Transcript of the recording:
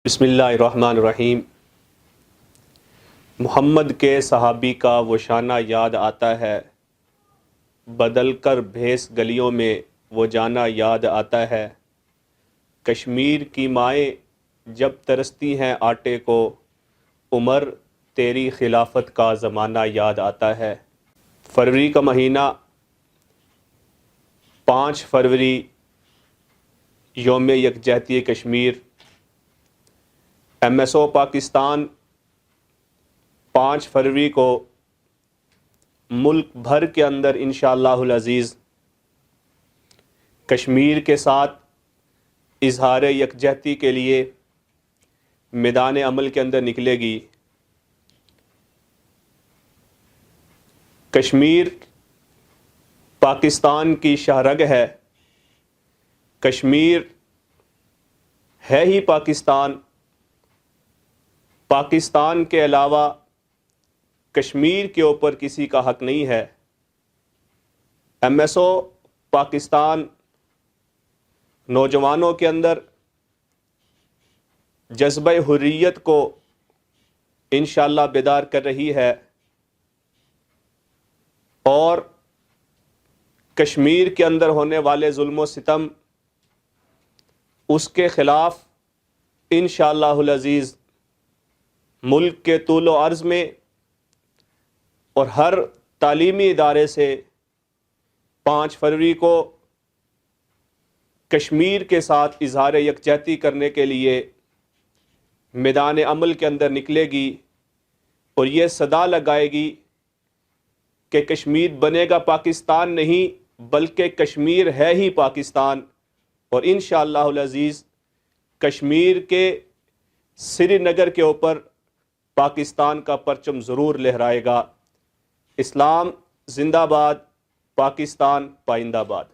بسم اللہ الرحمن الرحیم۔ محمد کے صحابی کا وہ شانہ یاد آتا ہے، بدل کر بھیس گلیوں میں وہ جانا یاد آتا ہے۔ کشمیر کی مائیں جب ترستی ہیں آٹے کو، عمر تیری خلافت کا زمانہ یاد آتا ہے۔ فروری کا مہینہ 5 فروری یوم یکجہتی کشمیر۔ MSO پاکستان 5 فروری کو ملک بھر کے اندر انشاءاللہ العزیز کشمیر کے ساتھ اظہار یکجہتی کے لیے میدان عمل کے اندر نکلے گی۔ کشمیر پاکستان کی شاہرگ ہے، کشمیر ہے ہی پاکستان، پاکستان کے علاوہ کشمیر کے اوپر کسی کا حق نہیں ہے۔ MSO پاکستان نوجوانوں کے اندر جذبہ حریت کو انشاءاللہ بیدار کر رہی ہے اور کشمیر کے اندر ہونے والے ظلم و ستم اس کے خلاف انشاءاللہ العزیز ملک کے طول و عرض میں اور ہر تعلیمی ادارے سے 5 فروری کو کشمیر کے ساتھ اظہار یکجہتی کرنے کے لیے میدان عمل کے اندر نکلے گی اور یہ صدا لگائے گی کہ کشمیر بنے گا پاکستان نہیں بلکہ کشمیر ہے ہی پاکستان، اور انشاءاللہ العزیز کشمیر کے سری نگر کے اوپر پاکستان کا پرچم ضرور لہرائے گا۔ اسلام زندہ باد، پاکستان پائندہ باد۔